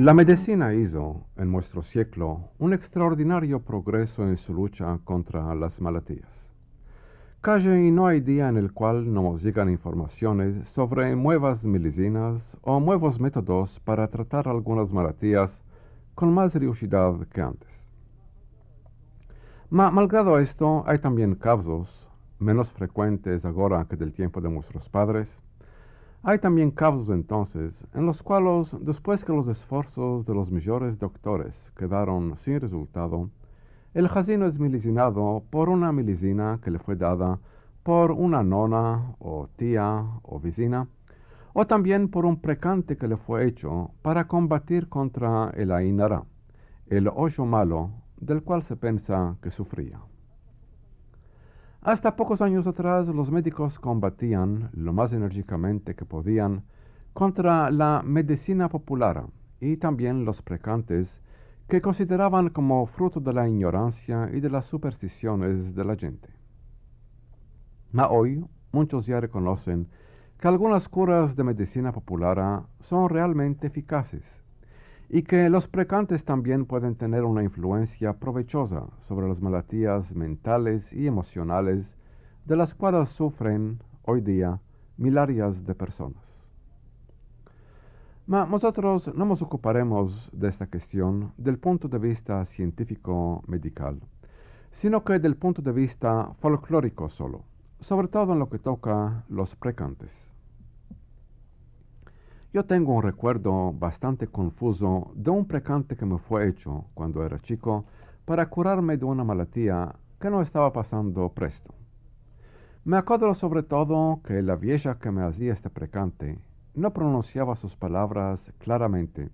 La medicina hizo, en nuestro siglo, un extraordinario progreso en su lucha contra las malaltías. Casi no hay día en el cual no nos llegan informaciones sobre nuevas medicinas o nuevos métodos para tratar algunas malaltías con más rigurosidad que antes. Malgrado esto, hay también casos, menos frecuentes ahora que del tiempo de nuestros padres. Hay también casos entonces en los cuales, después que los esfuerzos de los mejores doctores quedaron sin resultado, el jazino es medicinado por una medicina que le fue dada por una nona o tía o vecina, o también por un precante que le fue hecho para combatir contra el ainara, el hoyo malo del cual se piensa que sufría. Hasta pocos años atrás los médicos combatían lo más enérgicamente que podían contra la medicina popular y también los precantes que consideraban como fruto de la ignorancia y de las supersticiones de la gente. Hoy muchos ya reconocen que algunas curas de medicina popular son realmente eficaces y que los precantes también pueden tener una influencia provechosa sobre las malaltías mentales y emocionales de las cuales sufren hoy día millares de personas. Nosotros no nos ocuparemos de esta cuestión del punto de vista científico-medical, sino que del punto de vista folclórico solo, sobre todo en lo que toca los precantes. Yo tengo un recuerdo bastante confuso de un precante que me fue hecho cuando era chico para curarme de una malaltía que no estaba pasando presto. Me acuerdo sobre todo que la vieja que me hacía este precante no pronunciaba sus palabras claramente,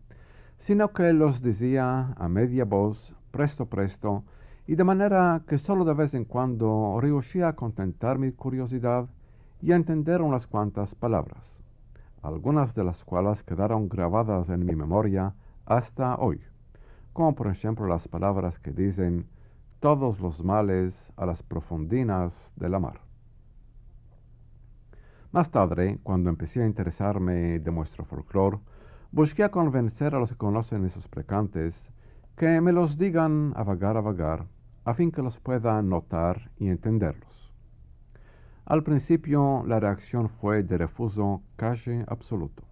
sino que los decía a media voz, presto presto, y de manera que solo de vez en cuando rehusía contentar mi curiosidad y entender unas cuantas palabras, algunas de las cuales quedaron grabadas en mi memoria hasta hoy, como por ejemplo las palabras que dicen todos los males a las profundinas de la mar. Más tarde, cuando empecé a interesarme de nuestro folclore, busqué a convencer a los que conocen esos precantes que me los digan a vagar, a fin que los pueda notar y entenderlos. Al principio la reacción fue de refuso casi absoluto.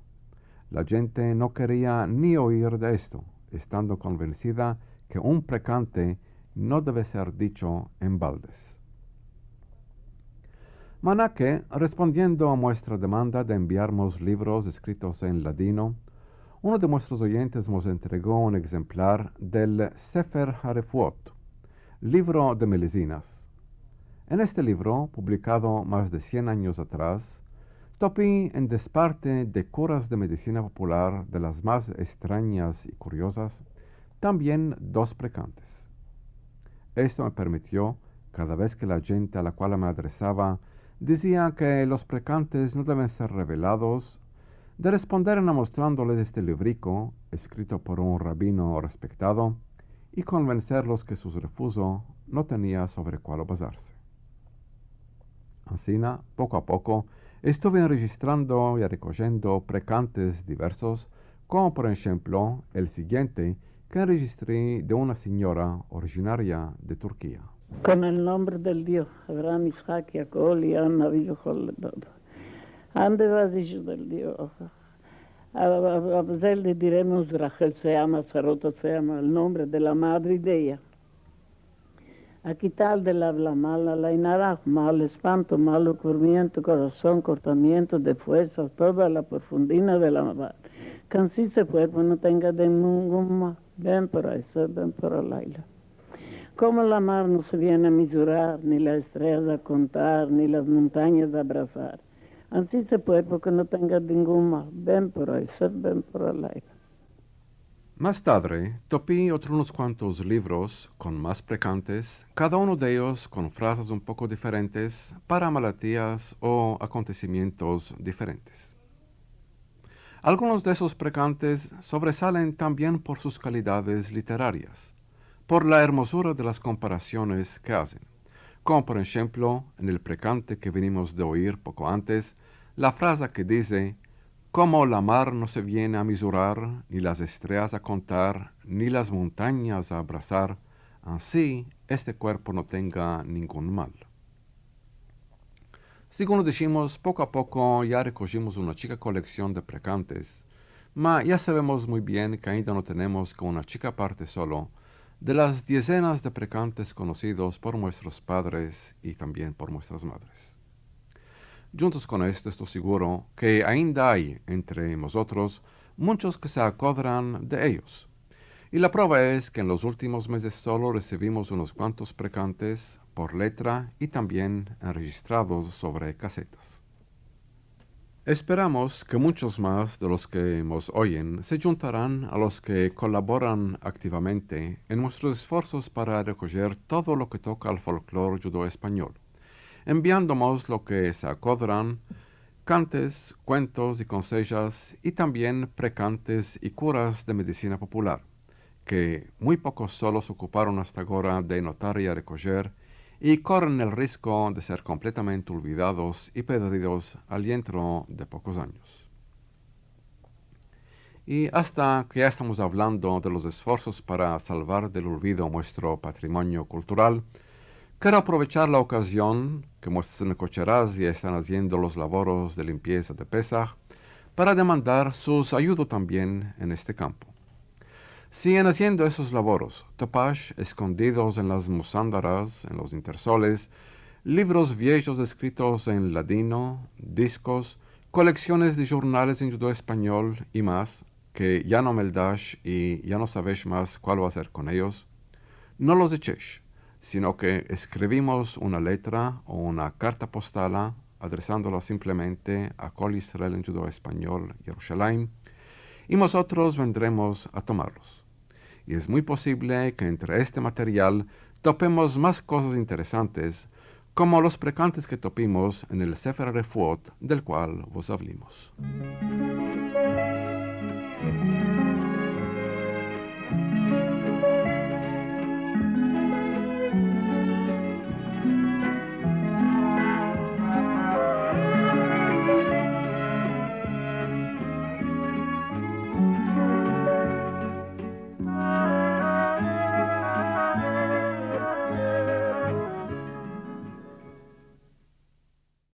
La gente no quería ni oír de esto, estando convencida que un precante no debe ser dicho en baldes. Manaque, respondiendo a nuestra demanda de enviarnos libros escritos en ladino, uno de nuestros oyentes nos entregó un ejemplar del Sefer HaRefuot, libro de medicinas. En este libro, publicado más de 100 años atrás, topí en desparte de curas de medicina popular de las más extrañas y curiosas, también 2 precantes. Esto me permitió, cada vez que la gente a la cual me adresaba decía que los precantes no deben ser revelados, de responder mostrándoles este librico, escrito por un rabino respetado, y convencerlos que su refuso no tenía sobre cuál basarse. Así, poco a poco, estuve registrando y recogiendo precantes diversos, como por ejemplo el siguiente que registré de una señora originaria de Turquía. Con el nombre del Dios, Abraham, Isaac, Jacob, Lian, Naví, Ande va dicho del Dios. A veces le diremos Rachel se llama, Sarota se llama, el nombre de la madre de ella. A quitar del habla mala, la inara, mal espanto, mal ocurrimiento, corazón, cortamiento de fuerzas, toda la profundina de la mar. Que así se cuerpo no tenga de ningún mal, ven por eso, ven por el aire. Como la mar no se viene a misurar, ni las estrellas a contar, ni las montañas a abrazar. Así se puede porque no tenga ningún mal. Ven por ahí, ven por el aire. Más tarde, topí otros cuantos libros con más precantes, cada uno de ellos con frases un poco diferentes para malaltías o acontecimientos diferentes. Algunos de esos precantes sobresalen también por sus calidades literarias, por la hermosura de las comparaciones que hacen, como por ejemplo en el precante que venimos de oír poco antes, la frase que dice, como la mar no se viene a misurar, ni las estrellas a contar, ni las montañas a abrazar, así este cuerpo no tenga ningún mal. Según decimos, poco a poco ya recogimos una chica colección de precantes, mas ya sabemos muy bien que ainda no tenemos que una chica parte solo de las decenas de precantes conocidos por nuestros padres y también por nuestras madres. Juntos con esto estoy seguro que ainda hay entre nosotros muchos que se acordarán de ellos. Y la prueba es que en los últimos meses solo recibimos unos cuantos precantes por letra y también enregistrados sobre casetas. Esperamos que muchos más de los que nos oyen se juntarán a los que colaboran activamente en nuestros esfuerzos para recoger todo lo que toca al folclore judeo-español, enviándonos lo que se acordarán, cantes, cuentos y consejos y también precantes y curas de medicina popular, que muy pocos solos ocuparon hasta ahora de notar y recoger, y corren el riesgo de ser completamente olvidados y perdidos al dentro de pocos años. Y hasta que ya estamos hablando de los esfuerzos para salvar del olvido nuestro patrimonio cultural, quiero aprovechar la ocasión que nuestras necocheras ya están haciendo los labores de limpieza de Pesaj para demandar sus ayudas también en este campo. Siguen haciendo esos labores, topash escondidos en las musándaras, en los intersoles, libros viejos escritos en ladino, discos, colecciones de jornales en judeo español y más, que ya no me das y ya no sabéis más cuál va a hacer con ellos. No los echéis, sino que escribimos una letra o una carta postal adresándola simplemente a Kol Israel en judeo español, Jerusalén, y nosotros vendremos a tomarlos. Y es muy posible que entre este material topemos más cosas interesantes, como los precantes que topimos en el Sefer Refuot, del cual vos hablamos.